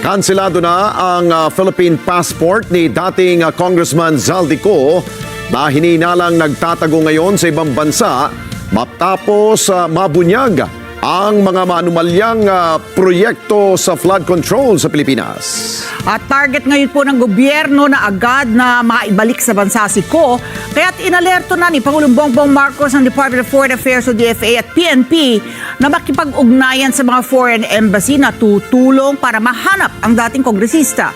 Kanselado na ang Philippine passport ni dating Congressman Zaldico na hinihinalang nagtatago ngayon sa ibang bansa matapos mabunyag ang mga maanumalyang proyekto sa flood control sa Pilipinas. At target ngayon po ng gobyerno na agad na maibalik sa bansa si Ko, kaya't inalerto na ni Pangulong Bongbong Marcos ng Department of Foreign Affairs o DFA at PNP na makipag-ugnayan sa mga foreign embassy na tutulong para mahanap ang dating kongresista.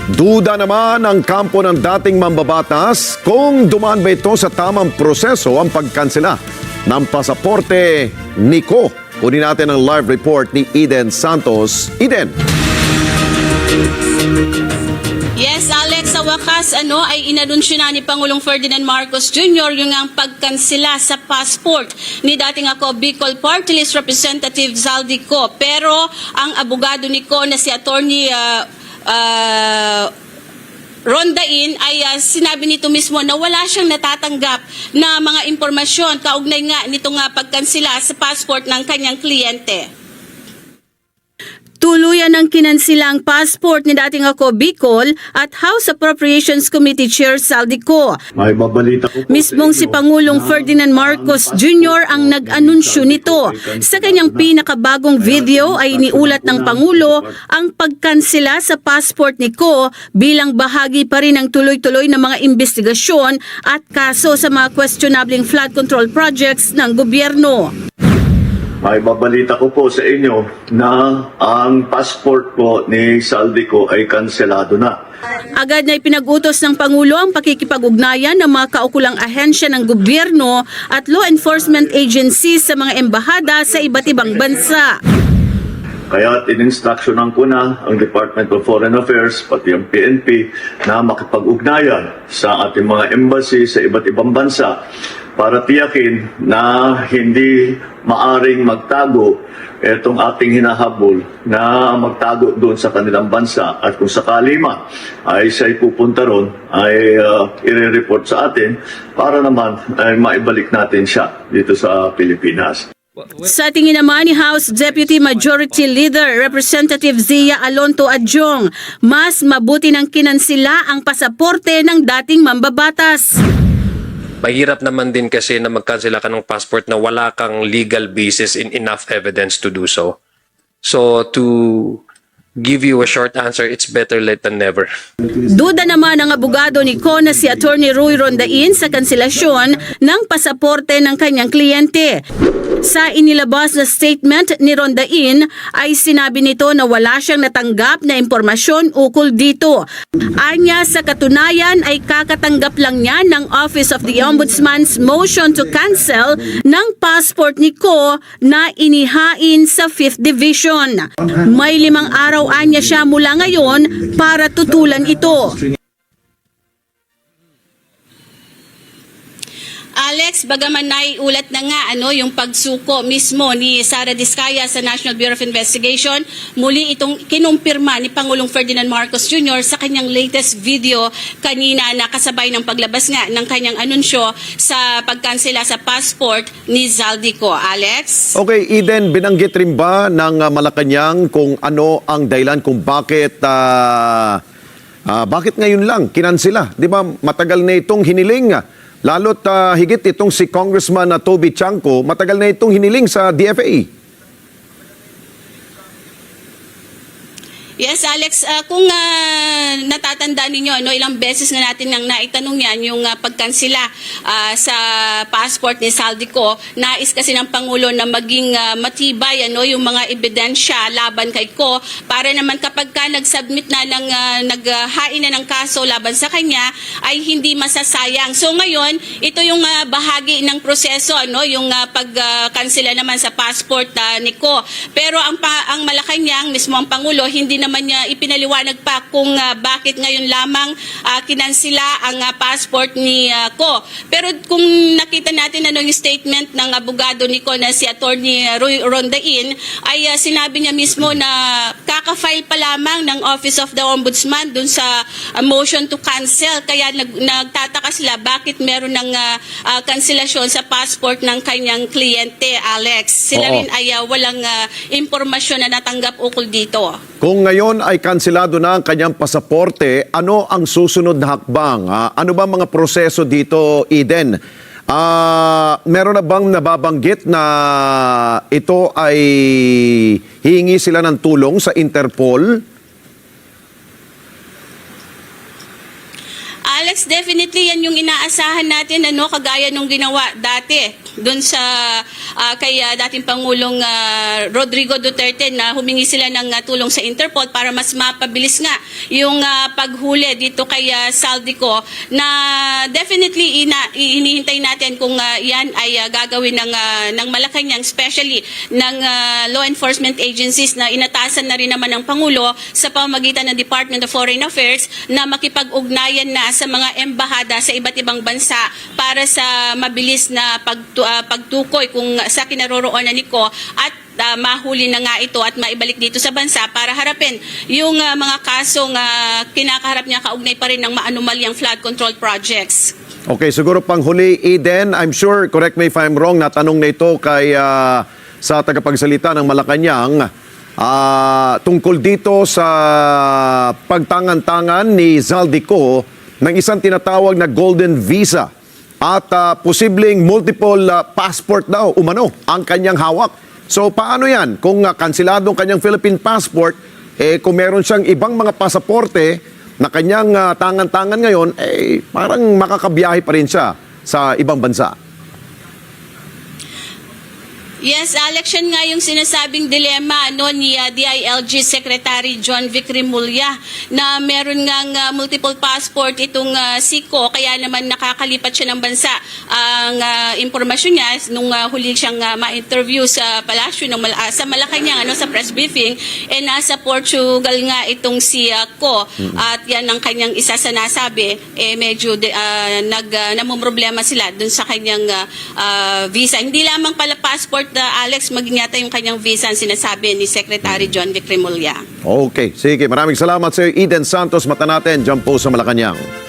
Duda naman ang kampo ng dating mambabatas kung dumaan ba ito sa tamang proseso ang pagkansela ng pasaporte ni Ko. Kunin natin ang live report ni Eden Santos. Eden! Yes, Alex, sa wakas ay inanunsyo na ni Pangulong Ferdinand Marcos Jr. yung ang pagkansela sa passport ni dating Bicol Party List Representative Zaldico. Pero ang abogado ni Ko na si Attorney Rondain ay sinabi nito mismo na wala siyang natatanggap na mga impormasyon kaugnay nga nitong pagkansela sa passport ng kanyang kliyente. Tuluyan ng kinansila ang passport ni dating Bicol at House Appropriations Committee Chair Zaldico. May babalita ko po Mismong si Pangulong Ferdinand Marcos Jr. ang nag-anunsyo nito. Sa kanyang pinakabagong video ay iniulat ng Pangulo ang pagkansela sa passport ni Ko bilang bahagi pa rin ng tuloy-tuloy na mga investigasyon at kaso sa mga questionabling flood control projects ng gobyerno. May babalita ko po sa inyo na ang passport po ni Zaldico ay kanselado na. Agad na ipinag-utos ng Pangulo ang pakikipag-ugnayan ng mga kaukulang ahensya ng gobyerno at law enforcement agencies sa mga embahada sa iba't ibang bansa. Kaya in-instructionan ko na ang Department of Foreign Affairs, pati ang PNP, na makipag-ugnayan sa ating mga embassy sa iba't ibang bansa para tiyakin na hindi maaring magtago itong ating hinahabol na magtago doon sa kanilang bansa. At kung sakali man ay siya'y pupunta ron, ay i-report sa atin para naman ay maibalik natin siya dito sa Pilipinas. Sa tingin naman ni House Deputy Majority Leader Representative Zia Alonto Adjong, mas mabuti ng kinansila ang pasaporte ng dating mambabatas. Mahirap naman din kasi na magkansela ka ng passport na wala kang legal basis in enough evidence to do so. So to give you a short answer, it's better late than never. Duda naman ang abogado ni Ko na si Attorney Roy Rondain sa kanselasyon ng pasaporte ng kanyang kliyente. Sa inilabas na statement ni Rondain ay sinabi nito na wala siyang natanggap na impormasyon ukol dito. Anya sa katunayan ay kakatanggap lang niya ng Office of the Ombudsman's motion to cancel ng passport ni Ko na inihain sa 5th Division. May 5 araw anya siya mula ngayon para tutulan ito. Alex, bagaman naiulat na nga yung pagsuko mismo ni Sara Diskaya sa National Bureau of Investigation, muli itong kinumpirma ni Pangulong Ferdinand Marcos Jr. sa kanyang latest video kanina na kasabay ng paglabas nga ng kanyang anunsyo sa pagkansela sa passport ni Zaldico. Alex? Okay, Eden, binanggit rin ba ng Malacanang kung ano ang dahilan kung bakit ngayon lang kinansela? Di ba matagal na itong hiniling? Lalo't higit itong si Congressman Toby Chanco, matagal na itong hiniling sa DFA. Yes, Alex, kung natatandaan ninyo, ilang beses nga natin nang naitanong yan, yung pagkansela sa passport ni Zaldico, nais kasi ng Pangulo na maging matibay yung mga ebidensya laban kay Ko para naman kapag ka nag-submit na ng naghain na ng kaso laban sa kanya ay hindi masasayang. So ngayon, ito yung bahagi ng proseso, yung pagkansela naman sa passport ni Ko. Pero ang Malacanang, mismo ang Pangulo, hindi naman niya ipinaliwanag pa kung bakit ngayon lamang kinansila ang passport ni Ko. Pero kung nakita natin yung statement ng abogado ni Ko na si Attorney Roy Rondain, ay sinabi niya mismo na kaka-file pa lamang ng Office of the Ombudsman dun sa motion to cancel. Kaya nagtataka sila bakit meron ng kanselasyon sa passport ng kanyang kliyente, Alex. Sila rin ay walang impormasyon na natanggap ukol dito. Kung ngayon ay kanselado na ang kanyang pasaporte, ano ang susunod na hakbang? Ano ba mga proseso dito, Eden? Meron na bang nababanggit na ito ay hihingi sila ng tulong sa Interpol? Alex, definitely yan yung inaasahan natin, kagaya nung ginawa dati doon sa kay dating Pangulong Rodrigo Duterte na humingi sila ng tulong sa Interpol para mas mapabilis nga yung paghuli dito kay Saldico, na definitely hinihintay natin kung yan ay gagawin ng Malacanang, especially ng law enforcement agencies na inatasan na rin naman ng Pangulo sa pamamagitan ng Department of Foreign Affairs na makipag-ugnayan na sa mga embahada sa iba't ibang bansa para sa mabilis na pagtukoy kung sa kinaroroonan ni Ko at mahuli na nga ito at maibalik dito sa bansa para harapin yung mga kasong kinakaharap niya kaugnay pa rin ng maanumalyang flood control projects. Okay, siguro pang huli, Eden, I'm sure, correct me if I'm wrong, natanong na ito kay sa tagapagsalita ng Malacanang tungkol dito sa pagtangan-tangan ni Zaldico ng isang tinatawag na golden visa at posibleng multiple passport daw umano ang kanyang hawak. So paano yan? Kung kansiladong kanyang Philippine passport, kung meron siyang ibang mga pasaporte na kanyang tangan-tangan ngayon, parang makakabiyahe pa rin siya sa ibang bansa. Yes, Alex, yan nga yung sinasabing dilema ni DILG Secretary John Vic Rimulya na meron ngang multiple passport itong Siko, kaya naman nakakalipat siya ng bansa. Ang impormasyon niya nung huli siyang ma-interview sa palasyo sa Malacanang sa press briefing, nasa Portugal nga itong si Ko, at yan ang kanyang isa sa nasabi, medyo namumroblema sila dun sa kanyang visa. Hindi lamang pala passport Alex, maging yata yung kanyang visa ang sinasabi ni Secretary John Vic Rimulya. Okay, sige. Maraming salamat sa iyo, Eden Santos. Mata natin dyan po sa Malacanang.